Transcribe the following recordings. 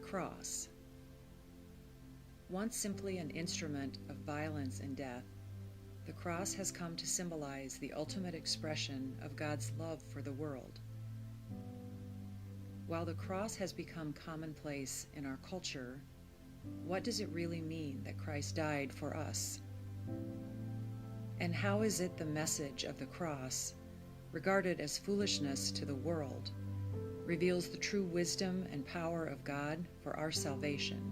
cross. Once simply an instrument of violence and death, the cross has come to symbolize the ultimate expression of God's love for the world. While the cross has become commonplace in our culture, what does it really mean that Christ died for us? And how is it the message of the cross, regarded as foolishness to the world, reveals the true wisdom and power of God for our salvation?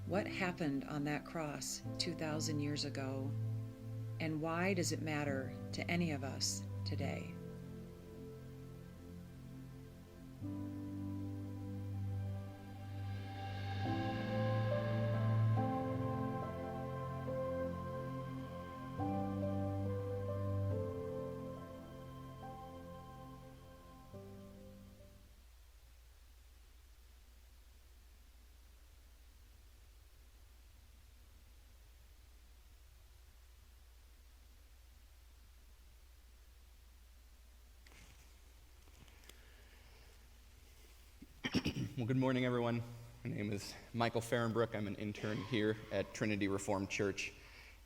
What happened on that cross 2,000 years ago, and why does it matter to any of us today? Well, good morning, everyone. My name is Michael Fahrenbruch. I'm an intern here at Trinity Reformed Church,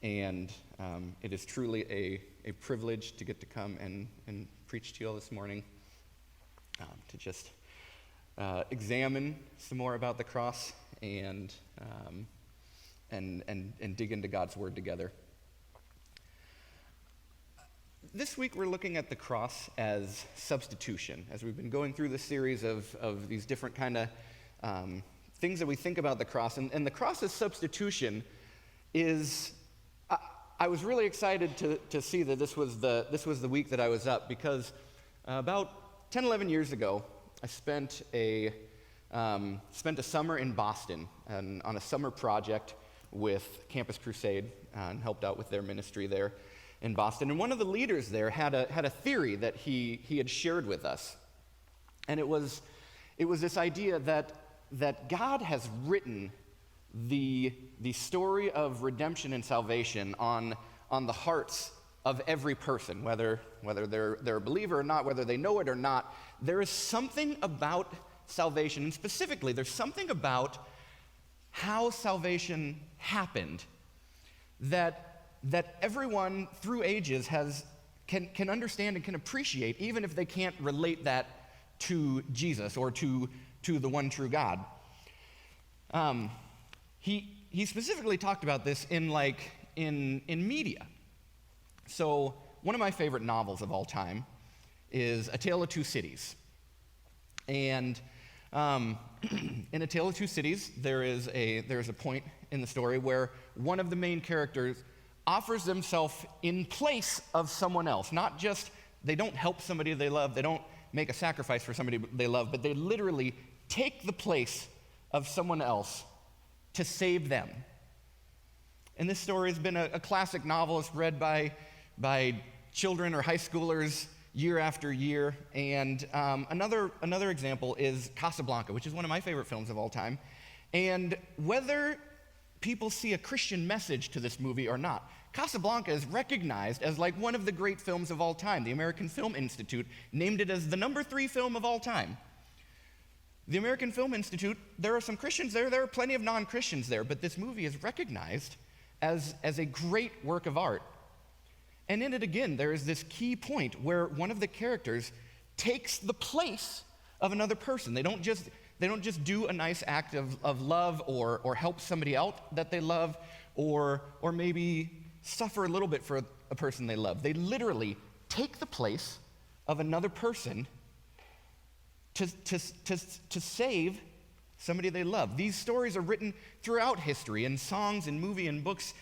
and it is truly a privilege to get to come and preach to you all this morning, to just examine some more about the cross and dig into God's Word together. This week we're looking at the cross as substitution, as we've been going through the series of these different kind of things that we think about the cross. And the cross as substitution is, I was really excited to see that this was the week that I was up, because about 10, 11 years ago, I spent a summer in Boston on a summer project with Campus Crusade and helped out with their ministry there in Boston. And one of the leaders there had a theory that he had shared with us. And it was this idea that God has written the story of redemption and salvation on the hearts of every person, whether they're a believer or not, whether they know it or not. There is something about salvation, and specifically there's something about how salvation happened that everyone through ages can understand and can appreciate, even if they can't relate that to Jesus or to the one true God. He specifically talked about this in media. So one of my favorite novels of all time is A Tale of Two Cities. And in A Tale of Two Cities, there is a point in the story where one of the main characters offers themselves in place of someone else. Not just, they don't help somebody they love, they don't make a sacrifice for somebody they love, but they literally take the place of someone else to save them. And this story has been a classic novel. It's read by children or high schoolers year after year. And another example is Casablanca, which is one of my favorite films of all time. And whether people see a Christian message to this movie or not, Casablanca is recognized as like one of the great films of all time. The American Film Institute named it as the number 3 film of all time. The American Film Institute, there are some Christians there are plenty of non-Christians there, but this movie is recognized as a great work of art. And in it again, there is this key point where one of the characters takes the place of another person. They don't just do a nice act of love or help somebody out that they love or maybe suffer a little bit for a person they love. They literally take the place of another person to save somebody they love. These stories are written throughout history in songs and movie and books,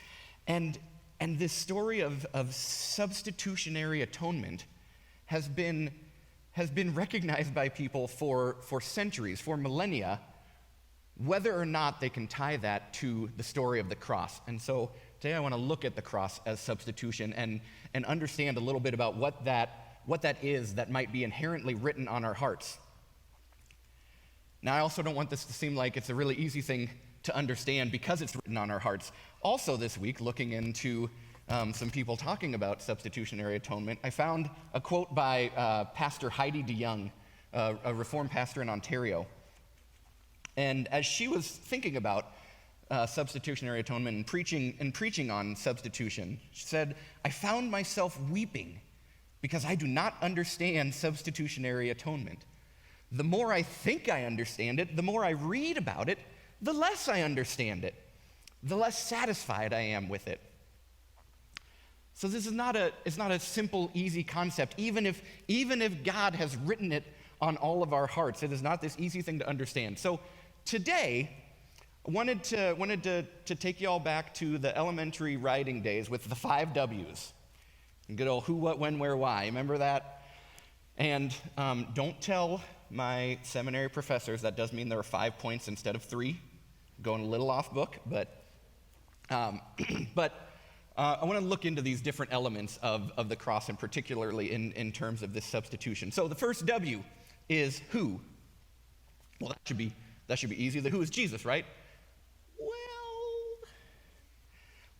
and this story of substitutionary atonement has been recognized by people for centuries, for millennia, whether or not they can tie that to the story of the cross. And so today I want to look at the cross as substitution and understand a little bit about what that is that might be inherently written on our hearts. Now, I also don't want this to seem like it's a really easy thing to understand because it's written on our hearts. Also this week, looking into some people talking about substitutionary atonement, I found a quote by Pastor Heidi DeYoung, a Reformed pastor in Ontario. And as she was thinking about substitutionary atonement and preaching on substitution, she said, "I found myself weeping because I do not understand substitutionary atonement. The more I think I understand it, the more I read about it, the less I understand it, the less satisfied I am with it." So this is not a simple, easy concept. Even if God has written it on all of our hearts, it is not this easy thing to understand. So today, I wanted to take you all back to the elementary writing days with the 5 W's. Good old who, what, when, where, why. Remember that? And don't tell my seminary professors that does mean there are 5 points instead of 3. Going a little off book, but I want to look into these different elements of the cross, and particularly in terms of this substitution. So the first W is who. Well, that should be easy. The who is Jesus, right?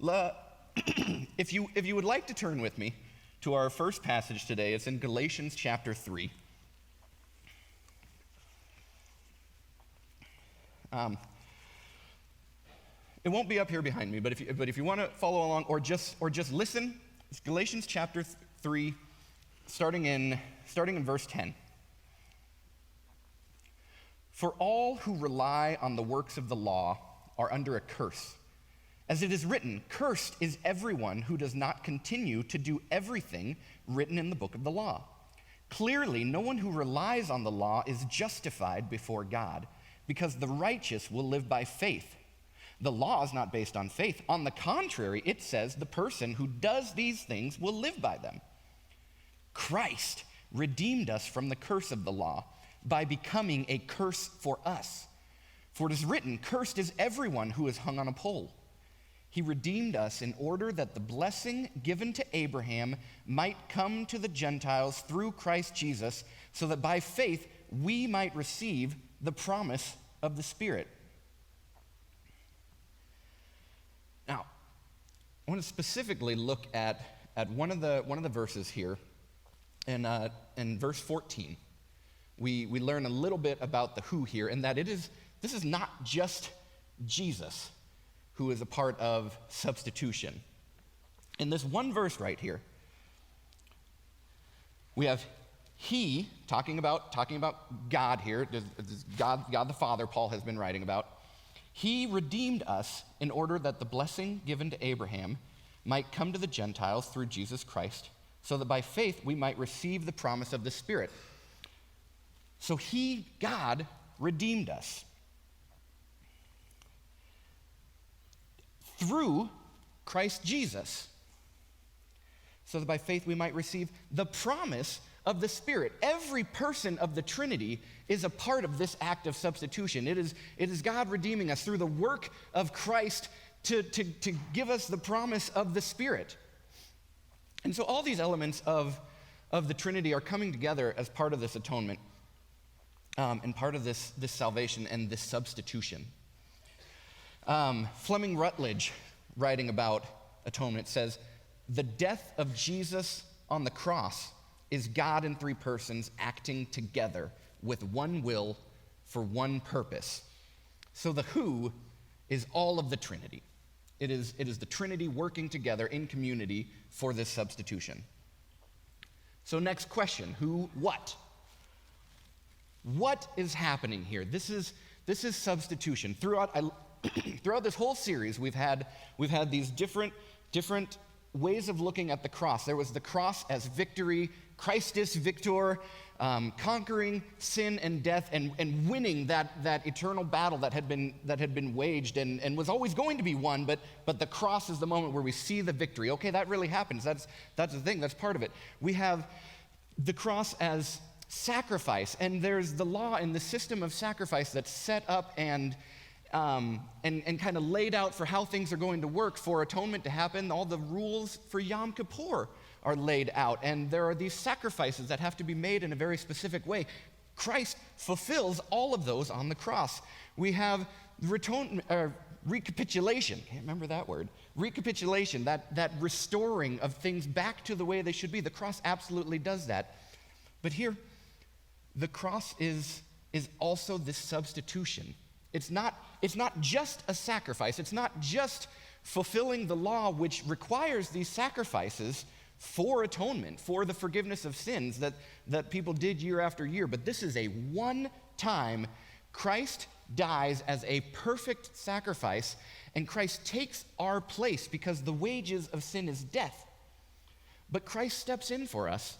Well, if you would like to turn with me to our first passage today, it's in Galatians chapter 3. It won't be up here behind me, but if you want to follow along or just listen, it's Galatians chapter 3, starting in verse 10. "For all who rely on the works of the law are under a curse. As it is written, 'Cursed is everyone who does not continue to do everything written in the book of the law.' Clearly, no one who relies on the law is justified before God, because the righteous will live by faith. The law is not based on faith. On the contrary, it says the person who does these things will live by them. Christ redeemed us from the curse of the law by becoming a curse for us. For it is written, 'Cursed is everyone who is hung on a pole.' He redeemed us in order that the blessing given to Abraham might come to the Gentiles through Christ Jesus, so that by faith we might receive the promise of the Spirit." Now, I want to specifically look at one of the verses here. In verse 14, we learn a little bit about the who here, and that this is not just Jesus who is a part of substitution. In this one verse right here, we have he talking about God here. This is God the Father Paul has been writing about. He redeemed us in order that the blessing given to Abraham might come to the Gentiles through Jesus Christ, so that by faith we might receive the promise of the Spirit. So God, redeemed us through Christ Jesus, so that by faith we might receive the promise of the Spirit. Every person of the Trinity is a part of this act of substitution. It is God redeeming us through the work of Christ to give us the promise of the Spirit. And so all these elements of the Trinity are coming together as part of this atonement, and part of this salvation and this substitution. Fleming Rutledge, writing about atonement, says, "The death of Jesus on the cross is God in 3 persons acting together with one will for one purpose." So the who is all of the Trinity. It is the Trinity working together in community for this substitution. So next question, who, what? What is happening here? This is substitution. Throughout this whole series, we've had these different ways of looking at the cross. There was the cross as victory, Christus victor, conquering sin and death and winning that eternal battle that had been waged and was always going to be won, but the cross is the moment where we see the victory. Okay, that really happens. That's the thing. That's part of it. We have the cross as sacrifice, and there's the law and the system of sacrifice that's set up and kind of laid out for how things are going to work for atonement to happen. All the rules for Yom Kippur are laid out, and there are these sacrifices that have to be made in a very specific way. Christ fulfills all of those on the cross. We have recapitulation. Can't remember that word. Recapitulation, that restoring of things back to the way they should be. The cross absolutely does that. But here, the cross is also this substitution. It's not just a sacrifice. It's not just fulfilling the law, which requires these sacrifices for atonement, for the forgiveness of sins that people did year after year. But this is a one-time, Christ dies as a perfect sacrifice, and Christ takes our place because the wages of sin is death. But Christ steps in for us,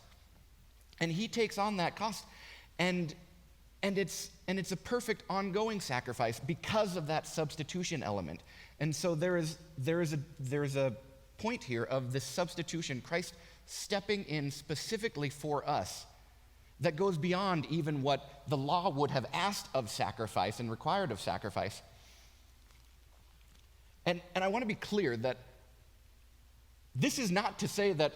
and he takes on that cost, and it's a perfect ongoing sacrifice because of that substitution element. And so there is a point here of this substitution, Christ stepping in specifically for us, that goes beyond even what the law would have asked of sacrifice and required of sacrifice. And I want to be clear that this is not to say that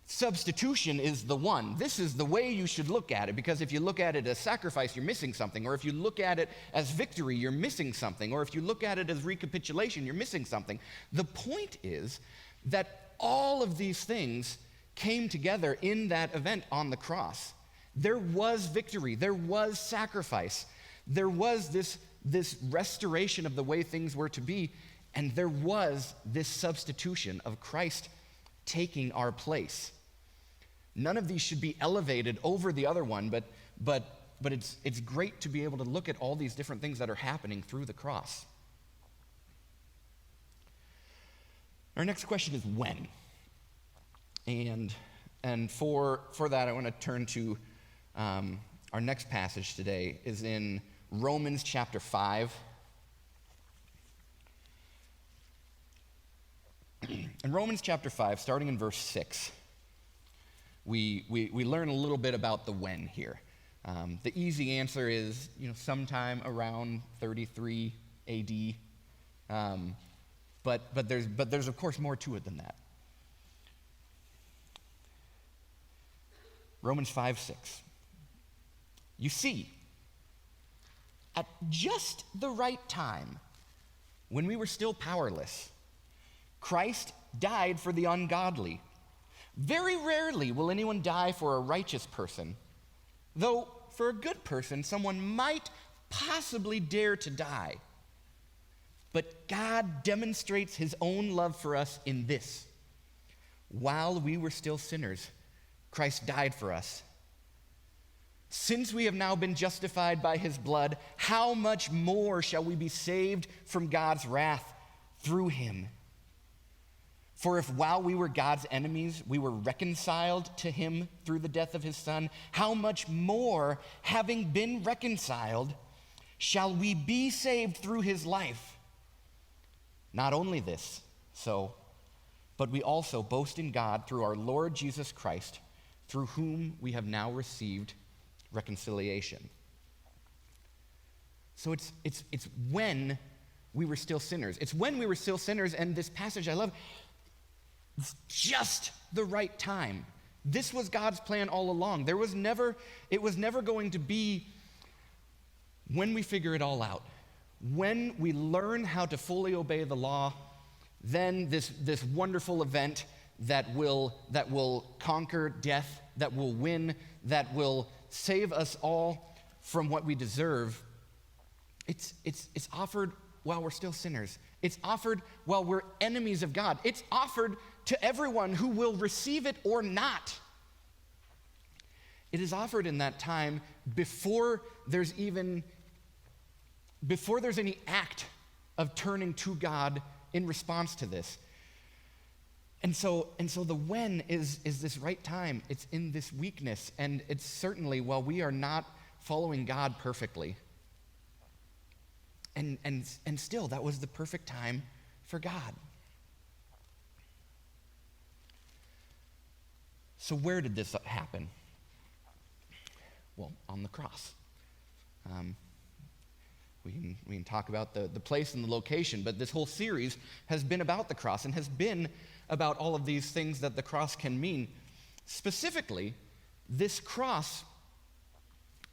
substitution is the one. This is the way you should look at it, because if you look at it as sacrifice, you're missing something. Or if you look at it as victory, you're missing something. Or if you look at it as recapitulation, you're missing something. The point is that all of these things came together in that event on the cross. There was victory. There was sacrifice. There was this restoration of the way things were to be, and there was this substitution of Christ taking our place. None of these should be elevated over the other one, but it's great to be able to look at all these different things that are happening through the cross. Our next question is when. And for that, I want to turn to our next passage today is in Romans chapter 5. In Romans chapter 5, starting in verse 6, we learn a little bit about the when here. The easy answer is, sometime around 33 AD. But there's of course more to it than that. Romans 5:6. You see, at just the right time, when we were still powerless, Christ died for the ungodly. Very rarely will anyone die for a righteous person, though for a good person, someone might possibly dare to die. But God demonstrates his own love for us in this: while we were still sinners, Christ died for us. Since we have now been justified by his blood, how much more shall we be saved from God's wrath through him? For if while we were God's enemies, we were reconciled to him through the death of his Son, how much more, having been reconciled, shall we be saved through his life? Not only this, but we also boast in God through our Lord Jesus Christ, through whom we have now received reconciliation. So it's when we were still sinners. It's when we were still sinners, and this passage I love. It's just the right time. This was God's plan all along. It was never going to be when we figure it all out. When we learn how to fully obey the law, then this wonderful event that will conquer death, that will win, that will save us all from what we deserve. It's offered while we're still sinners. It's offered while we're enemies of God. It's offered to everyone who will receive it or not. It is offered in that time before there's any act of turning to God in response to this. And so the when is this right time. It's in this weakness, and it's certainly while we are not following God perfectly. And still, that was the perfect time for God. So where did this happen? Well, on the cross. We can talk about the place and the location, but this whole series has been about the cross and has been about all of these things that the cross can mean. Specifically, this cross,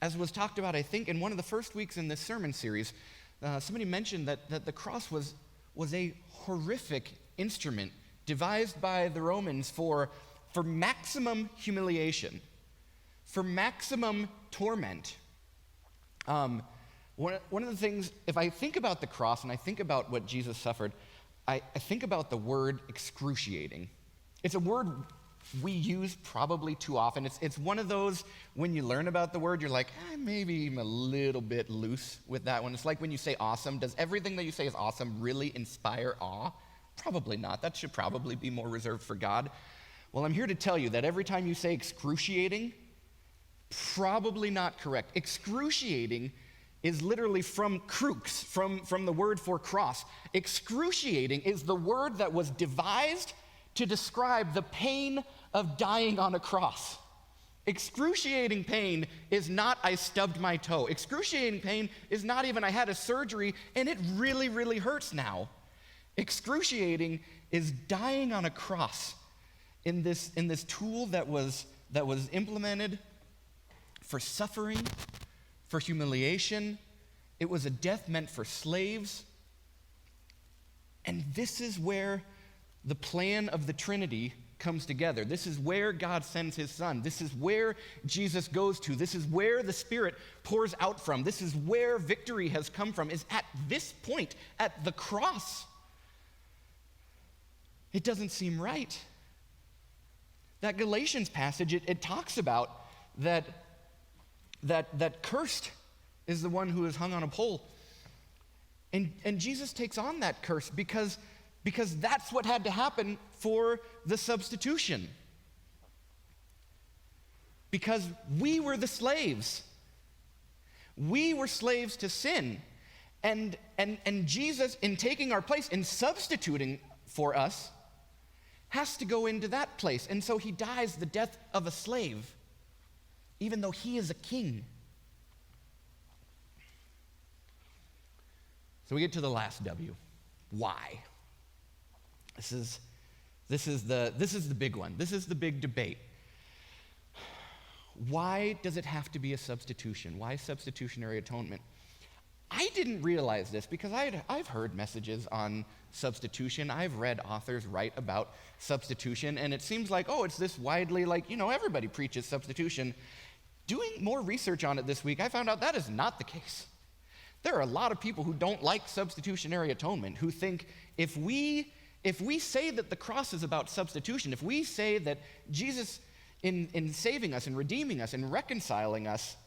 as was talked about, I think, in one of the first weeks in this sermon series, somebody mentioned that the cross was a horrific instrument devised by the Romans for maximum humiliation, for maximum torment. One One of the things, if I think about the cross and I think about what Jesus suffered, I think about the word excruciating. It's a word we use probably too often. It's one of those, when you learn about the word, you're like, maybe I'm a little bit loose with that one. It's like when you say awesome. Does everything that you say is awesome really inspire awe? Probably not. That should probably be more reserved for God. Well, I'm here to tell you that every time you say excruciating, probably not correct. Excruciating is literally from crux, from the word for cross. Excruciating is the word that was devised to describe the pain of dying on a cross. Excruciating pain is not I stubbed my toe. Excruciating pain is not even I had a surgery and it really, really hurts now. Excruciating is dying on a cross in this tool that was implemented for suffering, for humiliation. It was a death meant for slaves. And this is where the plan of the Trinity comes together. This is where God sends his Son. This is where Jesus goes to. This is where the Spirit pours out from. This is where victory has come from, is at this point, at the cross. It doesn't seem right. That Galatians passage, it talks about that cursed is the one who is hung on a pole. And Jesus takes on that curse because that's what had to happen for the substitution. Because we were the slaves. We were slaves to sin. And Jesus, in taking our place, in substituting for us, has to go into that place. And so he dies the death of a slave, even though he is a king. So we get to the last W. Why? This is the big one. This is the big debate. Why does it have to be a substitution? Why substitutionary atonement? I didn't realize this because I've heard messages on substitution. I've read authors write about substitution, and it seems like, it's this widely, everybody preaches substitution. Doing more research on it this week, I found out that is not the case. There are a lot of people who don't like substitutionary atonement, who think if we say that the cross is about substitution, if we say that Jesus, in saving us and redeeming us and reconciling us,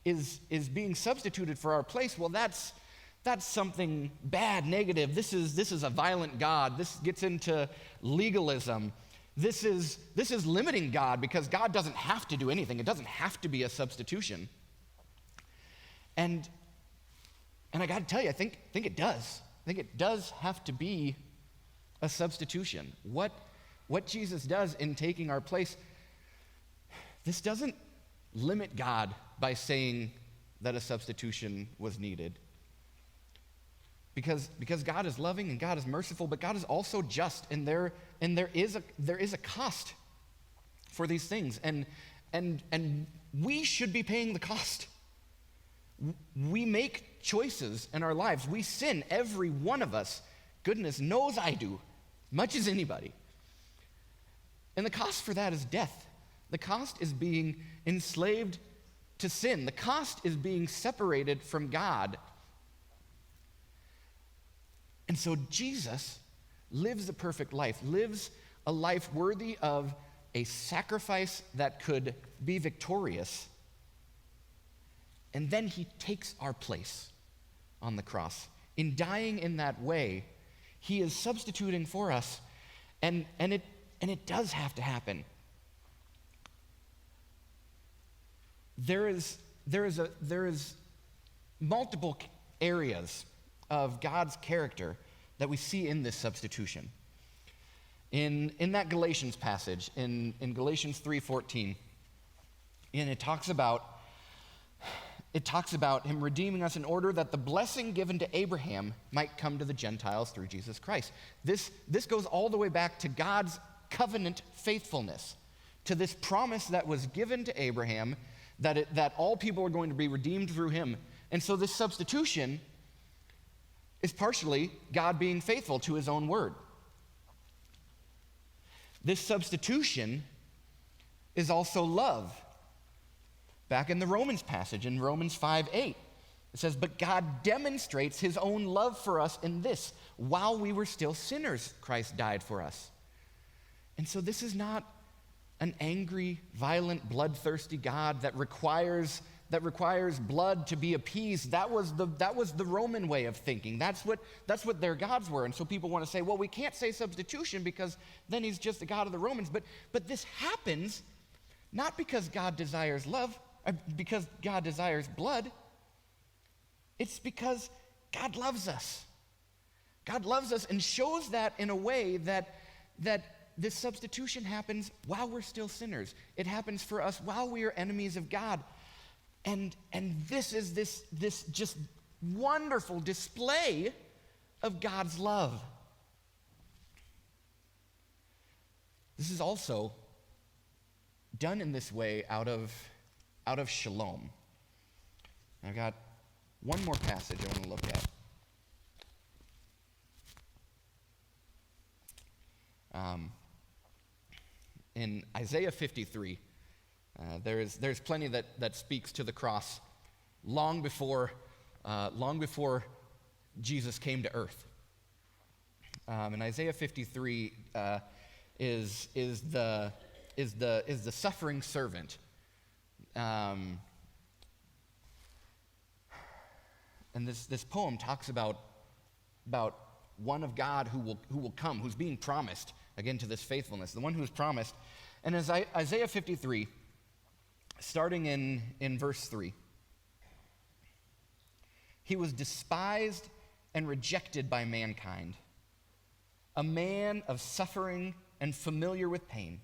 is being substituted for our place, well, that's something bad, negative. This is a violent God. This gets into legalism. This is limiting God because God doesn't have to do anything. It doesn't have to be a substitution. And I got to tell you, I think it does. I think it does have to be a substitution. What Jesus does in taking our place, this doesn't limit God by saying that a substitution was needed. Because God is loving and God is merciful, but God is also just, and there is a cost for these things, and we should be paying the cost. We make choices in our lives. We sin, every one of us. Goodness knows I do, much as anybody. And the cost for that is death. The cost is being enslaved to sin. The cost is being separated from God. And so Jesus lives a perfect life, lives a life worthy of a sacrifice that could be victorious. And then he takes our place on the cross. In dying in that way, he is substituting for us, and it does have to happen. There is multiple areas of God's character that we see in this substitution. In that Galatians passage, in Galatians 3:14, and it talks about him redeeming us in order that the blessing given to Abraham might come to the Gentiles through Jesus Christ. This goes all the way back to God's covenant faithfulness, to this promise that was given to Abraham that all people are going to be redeemed through him. And so this substitution is partially God being faithful to his own word. This substitution is also love. Back in the Romans passage, in Romans 5:8, It says, but God demonstrates his own love for us in this: while we were still sinners, Christ died for us. And so this is not an angry, violent, bloodthirsty God that requires blood to be appeased. That was the Roman way of thinking. That's what their gods were. And so people want to say, well, we can't say substitution because then he's just the God of the Romans. But this happens not because God desires love, because God desires blood. It's because God loves us. God loves us and shows that in a way that this substitution happens while we're still sinners. It happens for us while we are enemies of God. And this is this just wonderful display of God's love. This is also done in this way out of shalom. I've got one more passage I want to look at. In Isaiah 53, there's plenty that speaks to the cross long before Jesus came to earth. And Isaiah 53 is the suffering servant. And this poem talks about one of God who will come, who's being promised, again, to this faithfulness, the one who is promised. And as Isaiah 53, starting in verse 3, he was despised and rejected by mankind, a man of suffering and familiar with pain.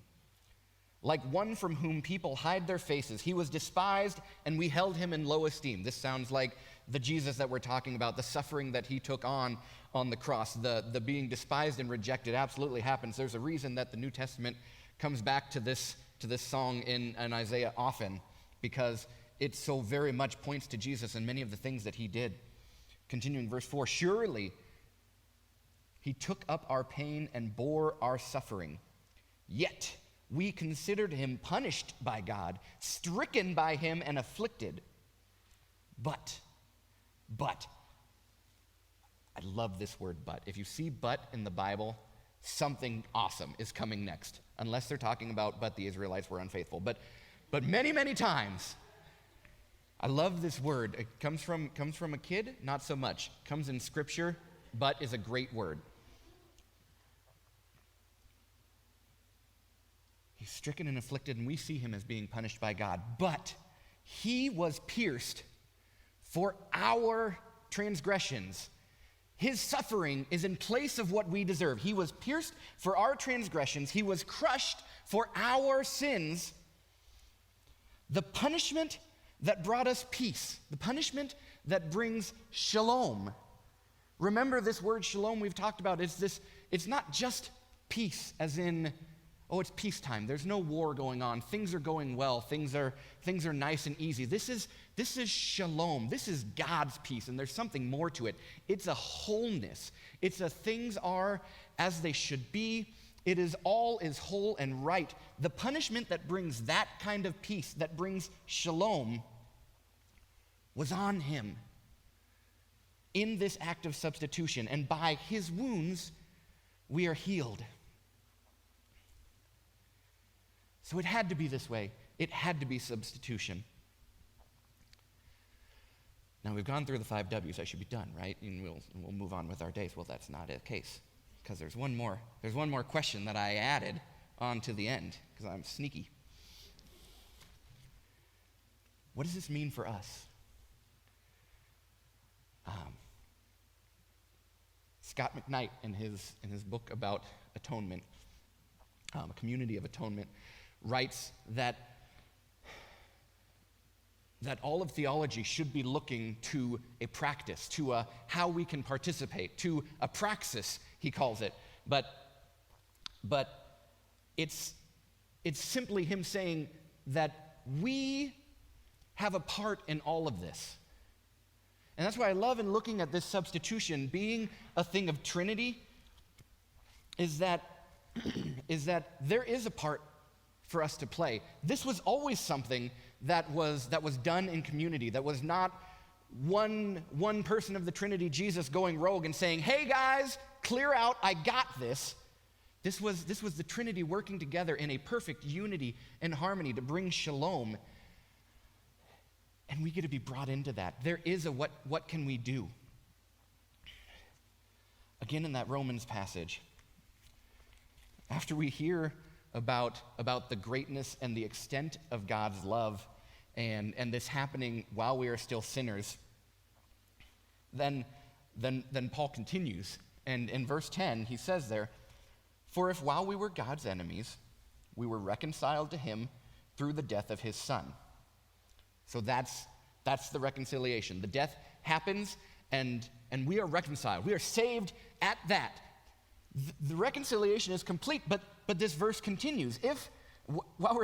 Like one from whom people hide their faces, he was despised and we held him in low esteem. This sounds like the Jesus that we're talking about, the suffering that he took on the cross, the being despised and rejected absolutely happens. There's a reason that the New Testament comes back to this song in Isaiah often, because it so very much points to Jesus and many of the things that he did. Continuing verse 4, surely he took up our pain and bore our suffering, yet we considered him punished by God, stricken by him and afflicted. But, I love this word but. If you see but in the Bible, something awesome is coming next. Unless they're talking about, but the Israelites were unfaithful. But many, many times, I love this word. It comes from a kid, not so much. Comes in Scripture, but is a great word. He's stricken and afflicted, and we see him as being punished by God. But he was pierced for our transgressions. His suffering is in place of what we deserve. He was pierced for our transgressions. He was crushed for our sins. The punishment that brought us peace, the punishment that brings shalom. Remember this word shalom we've talked about. It's not just peace as in, oh, it's peacetime. There's no war going on. Things are going well. Things are nice and easy. This is shalom. This is God's peace, and there's something more to it. It's a wholeness. It's a things are as they should be. It is all is whole and right. The punishment that brings that kind of peace, that brings shalom, was on him in this act of substitution, and by his wounds we are healed. So it had to be this way. It had to be substitution. Now we've gone through the 5 W's. I should be done, right? And we'll move on with our days. Well, that's not the case, because there's one more question that I added on to the end, because I'm sneaky. What does this mean for us? Scott McKnight, in his book about atonement, a community of atonement, writes that all of theology should be looking to a practice, to a how we can participate, to a praxis, he calls it. But it's simply him saying that we have a part in all of this. And that's why I love in looking at this substitution being a thing of Trinity, is that there is a part for us to play. This was always something that was done in community, that was not one person of the Trinity, Jesus, going rogue and saying, hey guys, clear out, I got this. This was the Trinity working together in a perfect unity and harmony to bring shalom. And we get to be brought into that. There is a what can we do? Again, in that Romans passage, after we hear about the greatness and the extent of God's love and this happening while we are still sinners, then Paul continues. And in verse 10, he says there, for if while we were God's enemies, we were reconciled to him through the death of his son. So that's the reconciliation. The death happens, and we are reconciled. We are saved at that. The reconciliation is complete, but this verse continues. If while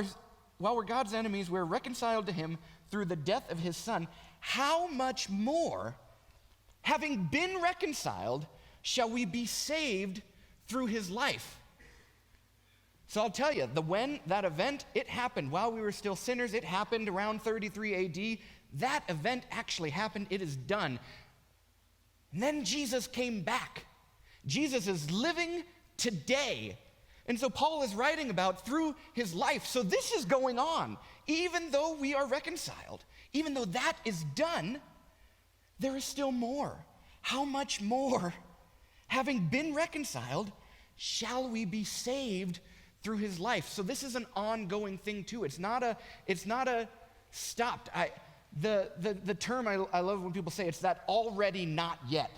we're God's enemies, we're reconciled to him through the death of his son, how much more, having been reconciled, shall we be saved through his life? So I'll tell you, when that event, it happened while we were still sinners. It happened around 33 AD. That event actually happened. It is done. And then Jesus came back. Jesus is living today. And so Paul is writing about through his life. So this is going on. Even though we are reconciled, even though that is done, there is still more. How much more, having been reconciled, shall we be saved through his life? So this is an ongoing thing too. It's not a stopped. The term I love when people say it's that already not yet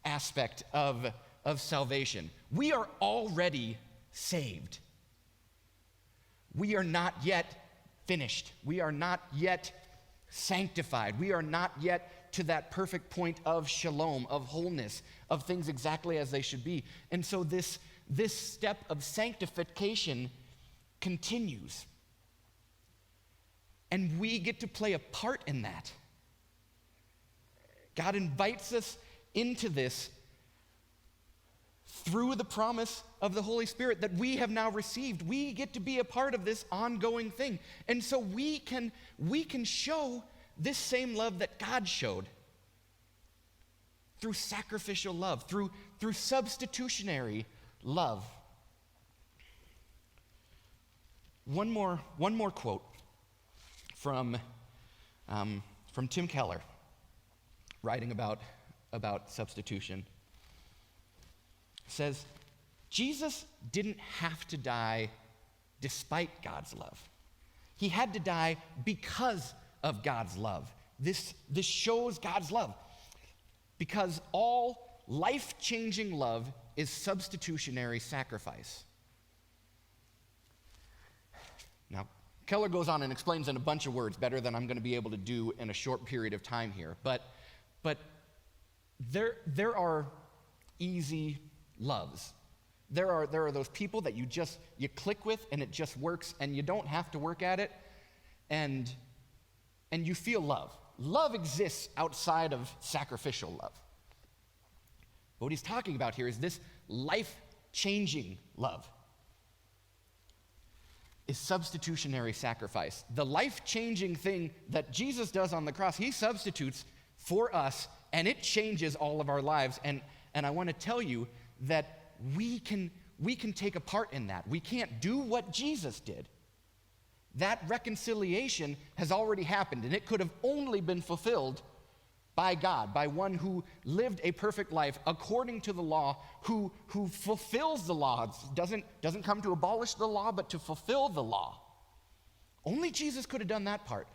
aspect of salvation. We are already saved. We are not yet finished. We are not yet sanctified. We are not yet to that perfect point of shalom, of wholeness, of things exactly as they should be. And so this step of sanctification continues. And we get to play a part in that. God invites us into this through the promise of the Holy Spirit that we have now received. We get to be a part of this ongoing thing. And so we can show this same love that God showed through sacrificial love, through substitutionary love. One more quote from Tim Keller, writing about substitution. Says, Jesus didn't have to die despite God's love. He had to die because of God's love. This shows God's love. Because all life-changing love is substitutionary sacrifice. Now, Keller goes on and explains in a bunch of words better than I'm going to be able to do in a short period of time here. But there are easy loves. There are those people that you click with and it just works and you don't have to work at it and you feel love. Love exists outside of sacrificial love. But what he's talking about here is this life-changing love. Is substitutionary sacrifice. The life-changing thing that Jesus does on the cross, he substitutes for us and it changes all of our lives. And I want to tell you that we can take a part in that. We can't do what Jesus did. That reconciliation has already happened, and it could have only been fulfilled by God, by one who lived a perfect life according to the law, who fulfills the law. Doesn't come to abolish the law, but to fulfill the law. Only Jesus could have done that part.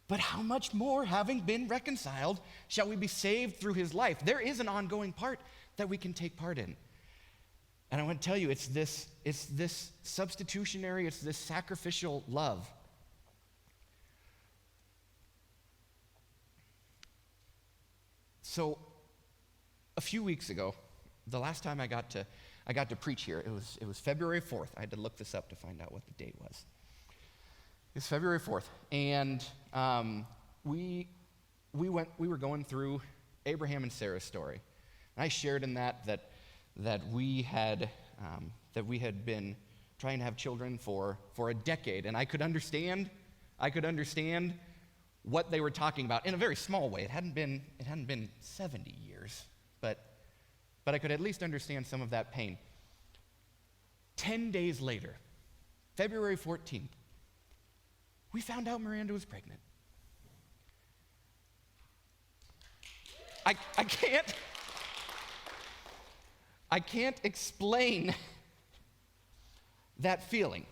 But how much more, having been reconciled, shall we be saved through his life? There is an ongoing part that we can take part in. And I want to tell you, it's this substitutionary, it's this sacrificial love. So, a few weeks ago, the last time I got to preach here, it was February 4th. I had to look this up to find out what the date was. It's February 4th, and we were going through Abraham and Sarah's story. And I shared in that we had been trying to have children for a decade, and I could understand what they were talking about in a very small way. It hadn't been 70 years, but I could at least understand some of that pain. 10 days later, February 14th, we found out Miranda was pregnant. I can't explain that feeling.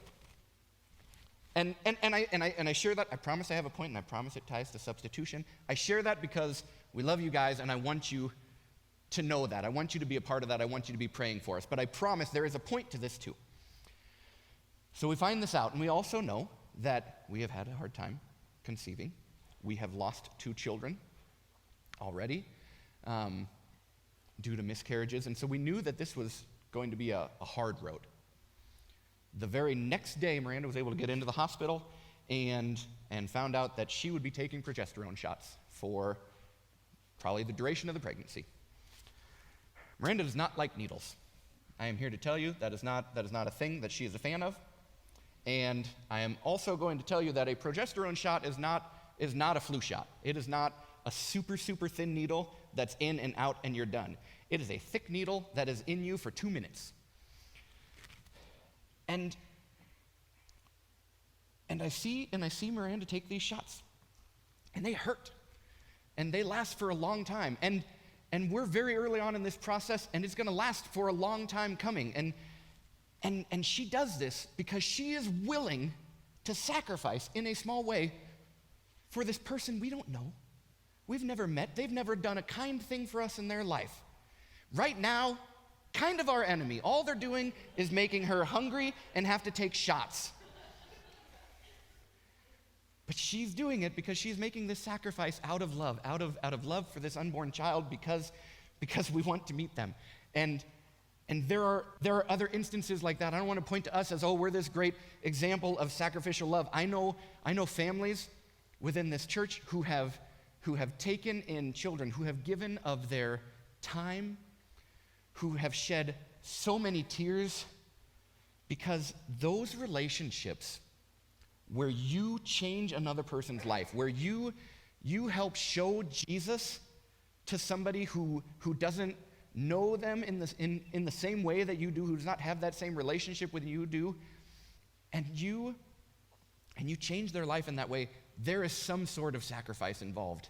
And I share that. I promise I have a point, and I promise it ties to substitution. I share that because we love you guys, and I want you to know that. I want you to be a part of that. I want you to be praying for us. But I promise there is a point to this too. So we find this out, and we also know that we have had a hard time conceiving. We have lost 2 children already due to miscarriages, and so we knew that this was going to be a hard road. The very next day, Miranda was able to get into the hospital and found out that she would be taking progesterone shots for probably the duration of the pregnancy. Miranda does not like needles. I am here to tell you that is not a thing that she is a fan of. And I am also going to tell you that a progesterone shot is not a flu shot. It is not a super, super thin needle that's in and out and you're done. It is a thick needle that is in you for 2 minutes. And I see Miranda take these shots, and they hurt, and they last for a long time. And we're very early on in this process, and it's going to last for a long time coming. And she does this because she is willing to sacrifice in a small way for this person we don't know. We've never met. They've never done a kind thing for us in their life. Right now, kind of our enemy. All they're doing is making her hungry and have to take shots. But she's doing it because she's making this sacrifice out of love, out of love for this unborn child because we want to meet them. And there are other instances like that. I don't want to point to us as, oh, we're this great example of sacrificial love. I know families within this church who have taken in children, who have given of their time, who have shed so many tears, because those relationships where you change another person's life, where you help show Jesus to somebody who doesn't know them in the same way that you do, who does not have that same relationship with you do, and you change their life in that way, there is some sort of sacrifice involved.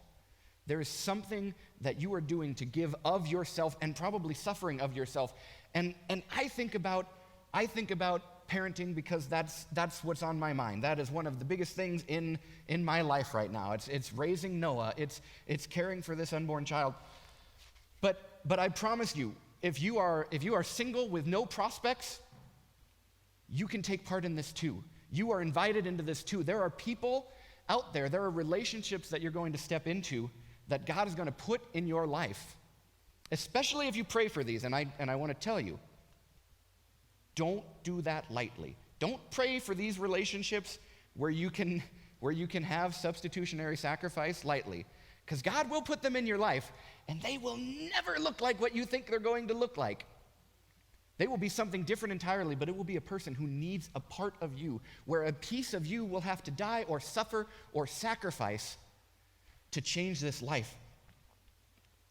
There is something that you are doing to give of yourself and probably suffering of yourself. And I think about parenting because that's what's on my mind. That is one of the biggest things in my life right now. It's raising Noah. It's caring for this unborn child. But I promise you, if you are single with no prospects, you can take part in this too. You are invited into this too. There are people out there, there are relationships that you're going to step into that God is going to put in your life, especially if you pray for these. And I want to tell you, don't do that lightly. Don't pray for these relationships where you can have substitutionary sacrifice lightly, because God will put them in your life, and they will never look like what you think they're going to look like. They will be something different entirely, but it will be a person who needs a part of you, where a piece of you will have to die or suffer or sacrifice to change this life.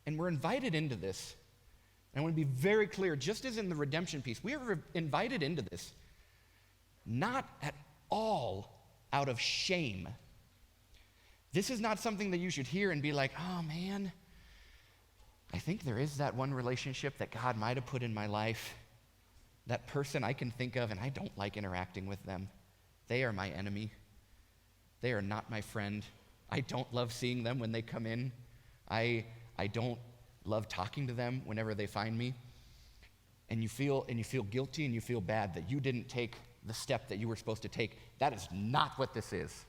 And we're invited into this. And I want to be very clear, just as in the redemption piece, we are invited into this not at all out of shame. This is not something that you should hear and be like, oh man, I think there is that one relationship that God might have put in my life, that person I can think of, and I don't like interacting with them. They are my enemy. They are not my friend. I don't love seeing them when they come in. I don't love talking to them whenever they find me. And you feel guilty and you feel bad that you didn't take the step that you were supposed to take. That is not what this is.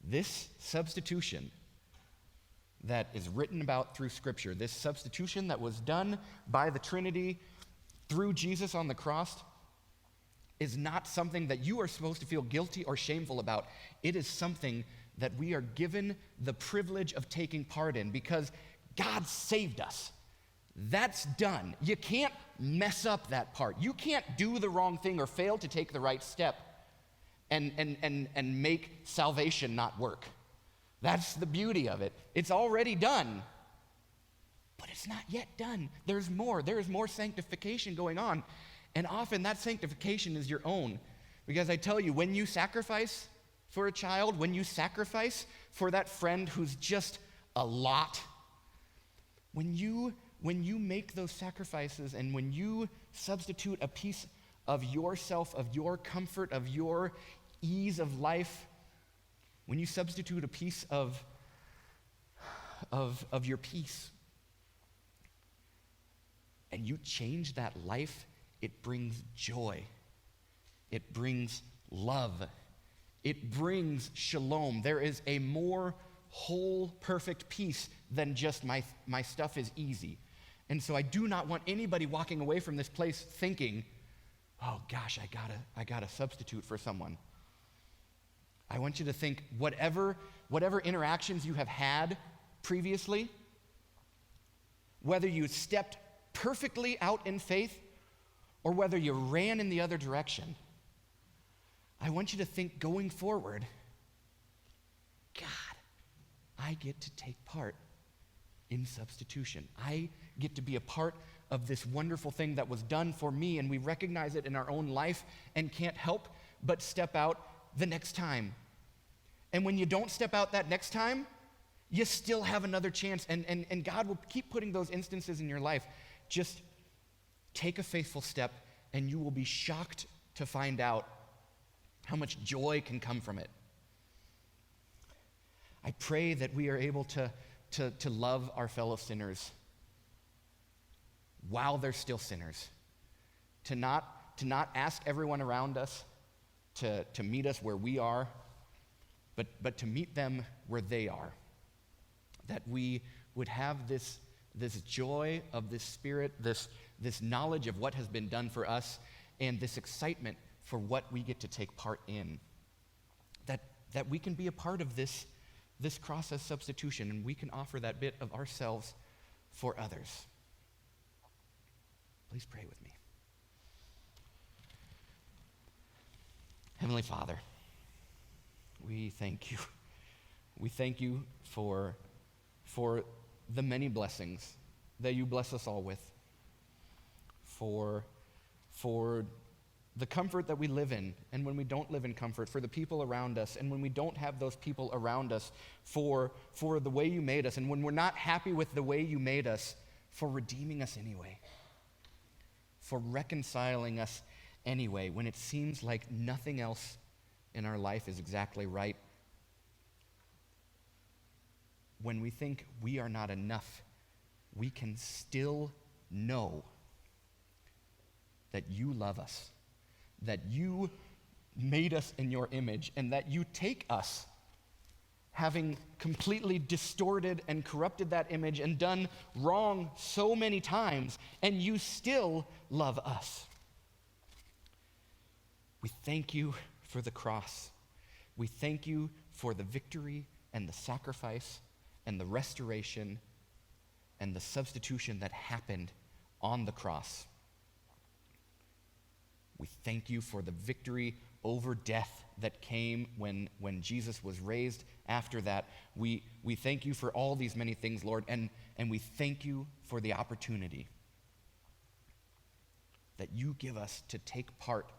This substitution that is written about through Scripture, this substitution that was done by the Trinity through Jesus on the cross, is not something that you are supposed to feel guilty or shameful about. It is something that we are given the privilege of taking part in because God saved us. That's done. You can't mess up that part. You can't do the wrong thing or fail to take the right step and make salvation not work. That's the beauty of it. It's already done, but it's not yet done. There's more. There's more sanctification going on. And often that sanctification is your own. Because I tell you, when you sacrifice for a child, when you sacrifice for that friend who's just a lot, when you make those sacrifices and when you substitute a piece of yourself, of your comfort, of your ease of life, when you substitute a piece of your peace, and you change that life, it brings joy. It brings love. It brings shalom. There is a more whole, perfect peace than just my stuff is easy. And so I do not want anybody walking away from this place thinking, oh gosh, I gotta substitute for someone. I want you to think whatever interactions you have had previously, whether you stepped perfectly out in faith or whether you ran in the other direction, I want you to think going forward, God, I get to take part in substitution. I get to be a part of this wonderful thing that was done for me, and we recognize it in our own life and can't help but step out the next time. And when you don't step out that next time, you still have another chance, and God will keep putting those instances in your life. Just take a faithful step, and you will be shocked to find out how much joy can come from it. I pray that we are able to love our fellow sinners while they're still sinners, to not ask everyone around us to meet us where we are, but to meet them where they are. That we would have this joy of this Spirit, this knowledge of what has been done for us, and this excitement for what we get to take part in. That we can be a part of this cross as substitution, and we can offer that bit of ourselves for others. Please pray with me. Heavenly Father, we thank you. We thank you for the many blessings that you bless us all with, for the comfort that we live in, and when we don't live in comfort, for the people around us, and when we don't have those people around us, for the way you made us, and when we're not happy with the way you made us, for redeeming us anyway, for reconciling us anyway, when it seems like nothing else in our life is exactly right. When we think we are not enough, we can still know that you love us, that you made us in your image, and that you take us, having completely distorted and corrupted that image and done wrong so many times, and you still love us. We thank you for the cross. We thank you for the victory and the sacrifice and the restoration and the substitution that happened on the cross. We thank you for the victory over death that came when Jesus was raised after that. We thank you for all these many things, Lord, and we thank you for the opportunity that you give us to take part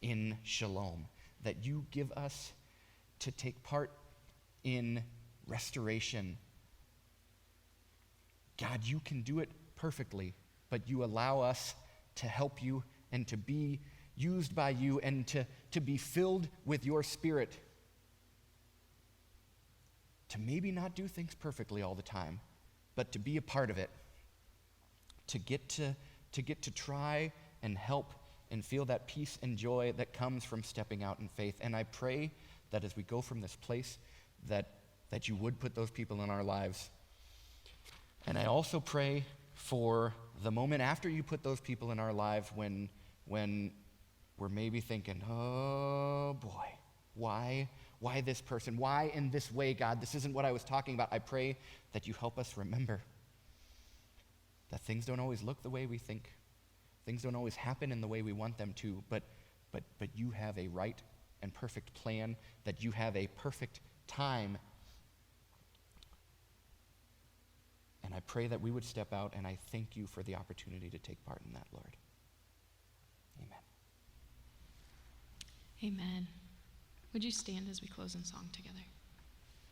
in shalom, that you give us to take part in restoration. God, you can do it perfectly, but you allow us to help you and to be used by you and to be filled with your Spirit, to maybe not do things perfectly all the time, but to be a part of it, to get to try and help and feel that peace and joy that comes from stepping out in faith. And I pray that as we go from this place, that you would put those people in our lives. And I also pray for the moment after you put those people in our lives when we're maybe thinking, oh boy, why this person? Why in this way, God? This isn't what I was talking about. I pray that you help us remember that things don't always look the way we think. Things don't always happen in the way we want them to, but you have a right and perfect plan, that you have a perfect time. And I pray that we would step out, and I thank you for the opportunity to take part in that, Lord. Amen. Amen. Would you stand as we close in song together?